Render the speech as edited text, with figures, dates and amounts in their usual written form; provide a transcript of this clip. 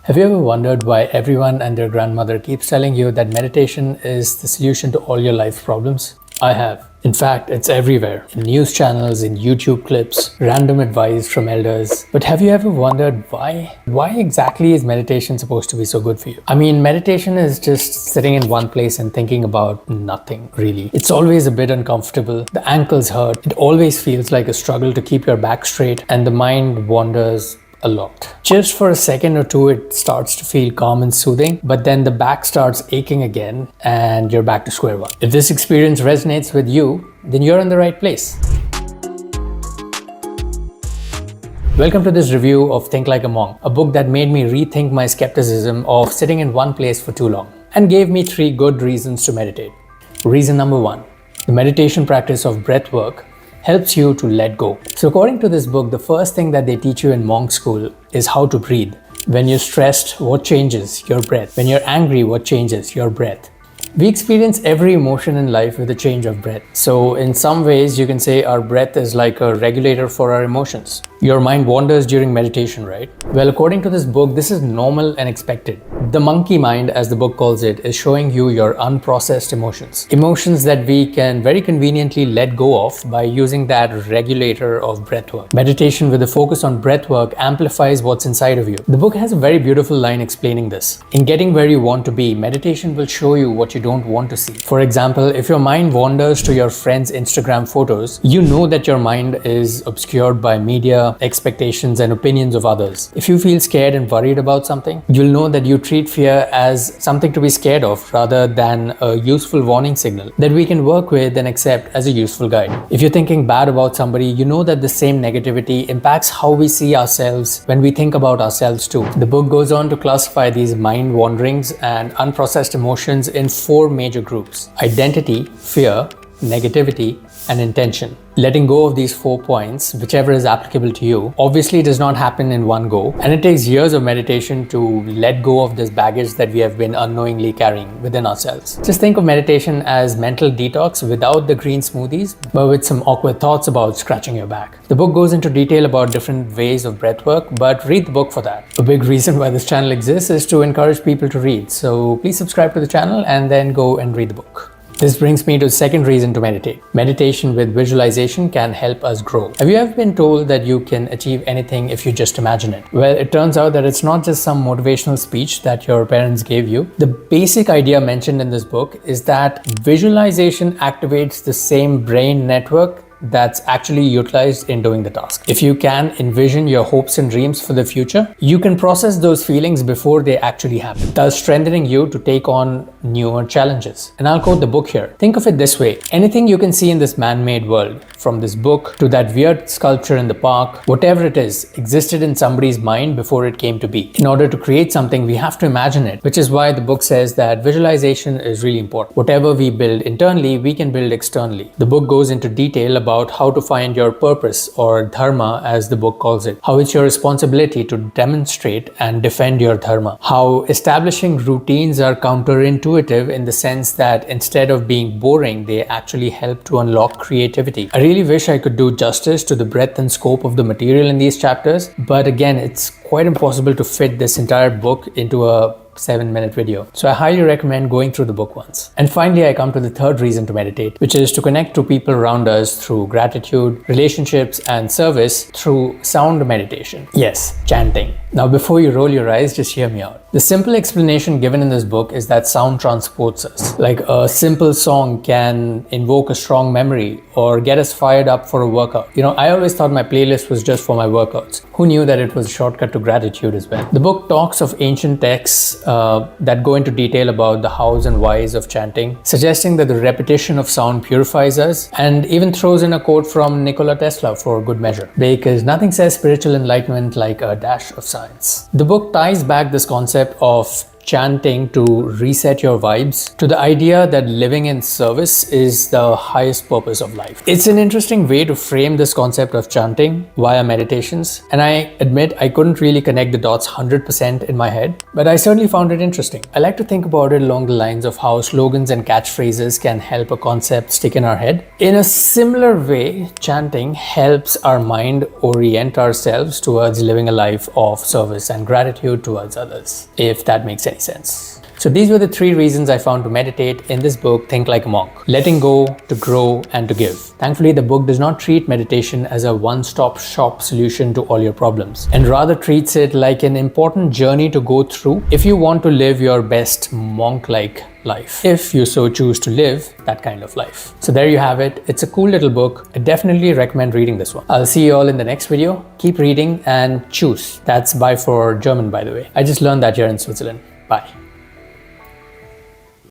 Have you ever wondered why everyone and their grandmother keeps telling you that meditation is the solution to all your life problems? I have. In fact, it's everywhere. In news channels, in YouTube clips, random advice from elders. But have you ever wondered why? Why exactly is meditation supposed to be so good for you? I mean, meditation is just sitting in one place and thinking about nothing, really. It's always a bit uncomfortable. The ankles hurt. It always feels like a struggle to keep your back straight, and the mind wanders a lot. Just for a second or two, it starts to feel calm and soothing, but then the back starts aching again and you're back to square one. If this experience resonates with you, then you're in the right place. Welcome to this review of Think Like a Monk, a book that made me rethink my skepticism of sitting in one place for too long and gave me 3 good reasons to meditate. Reason number 1, the meditation practice of breathwork helps you to let go. So according to this book, the first thing that they teach you in monk school is how to breathe. When you're stressed, what changes? Your breath. When you're angry, what changes? Your breath. We experience every emotion in life with a change of breath. So in some ways, you can say our breath is like a regulator for our emotions. Your mind wanders during meditation, right? Well, according to this book, this is normal and expected. The monkey mind, as the book calls it, is showing you your unprocessed emotions. Emotions that we can very conveniently let go of by using that regulator of breathwork. Meditation with a focus on breathwork amplifies what's inside of you. The book has a very beautiful line explaining this. In getting where you want to be, meditation will show you what you don't want to see. For example, if your mind wanders to your friend's Instagram photos, you know that your mind is obscured by media, expectations, and opinions of others. If you feel scared and worried about something, you'll know that you treat fear as something to be scared of rather than a useful warning signal that we can work with and accept as a useful guide. If you're thinking bad about somebody, you know that the same negativity impacts how we see ourselves when we think about ourselves too. The book goes on to classify these mind wanderings and unprocessed emotions in 4 major groups: identity, fear, negativity, and intention. Letting go of these 4 points, whichever is applicable to you, obviously does not happen in one go, and it takes years of meditation to let go of this baggage that we have been unknowingly carrying within ourselves. Just think of meditation as mental detox without the green smoothies, but with some awkward thoughts about scratching your back. The book goes into detail about different ways of breathwork, but read the book for that. A big reason why this channel exists is to encourage people to read, so please subscribe to the channel and then go and read the book. This brings me to the second reason to meditate. Meditation with visualization can help us grow. Have you ever been told that you can achieve anything if you just imagine it? Well, it turns out that it's not just some motivational speech that your parents gave you. The basic idea mentioned in this book is that visualization activates the same brain network that's actually utilized in doing the task. If you can envision your hopes and dreams for the future, you can process those feelings before they actually happen, thus strengthening you to take on newer challenges. And I'll quote the book here. Think of it this way: anything you can see in this man-made world, from this book to that weird sculpture in the park, whatever it is, existed in somebody's mind before it came to be. In order to create something, we have to imagine it, which is why the book says that visualization is really important. Whatever we build internally, we can build externally. The book goes into detail about how to find your purpose, or dharma as the book calls it, how it's your responsibility to demonstrate and defend your dharma, how establishing routines are counterintuitive in the sense that instead of being boring, they actually help to unlock creativity. I really wish I could do justice to the breadth and scope of the material in these chapters, but again, it's quite impossible to fit this entire book into a 7-minute video. So I highly recommend going through the book once. And finally, I come to the third reason to meditate, which is to connect to people around us through gratitude, relationships, and service through sound meditation. Yes, chanting. Now, before you roll your eyes, just hear me out. The simple explanation given in this book is that sound transports us. Like a simple song can invoke a strong memory or get us fired up for a workout. I always thought my playlist was just for my workouts. Who knew that it was a shortcut to gratitude as well? The book talks of ancient texts that go into detail about the hows and whys of chanting, suggesting that the repetition of sound purifies us, and even throws in a quote from Nikola Tesla for good measure, because nothing says spiritual enlightenment like a dash of science. The book ties back this concept of chanting to reset your vibes to the idea that living in service is the highest purpose of life. It's an interesting way to frame this concept of chanting via meditations, and I admit I couldn't really connect the dots 100% in my head, but I certainly found it interesting. I like to think about it along the lines of how slogans and catchphrases can help a concept stick in our head. In a similar way, chanting helps our mind orient ourselves towards living a life of service and gratitude towards others, if that makes any sense. So these were the 3 reasons I found to meditate in this book, Think Like a Monk: letting go, to grow, and to give. Thankfully, the book does not treat meditation as a one-stop shop solution to all your problems, and rather treats it like an important journey to go through if you want to live your best monk-like life, if you so choose to live that kind of life. So there you have it. It's a cool little book. I definitely recommend reading this one. I'll see you all in the next video. Keep reading and choose. That's bye for German, by the way. I just learned that here in Switzerland. Bye.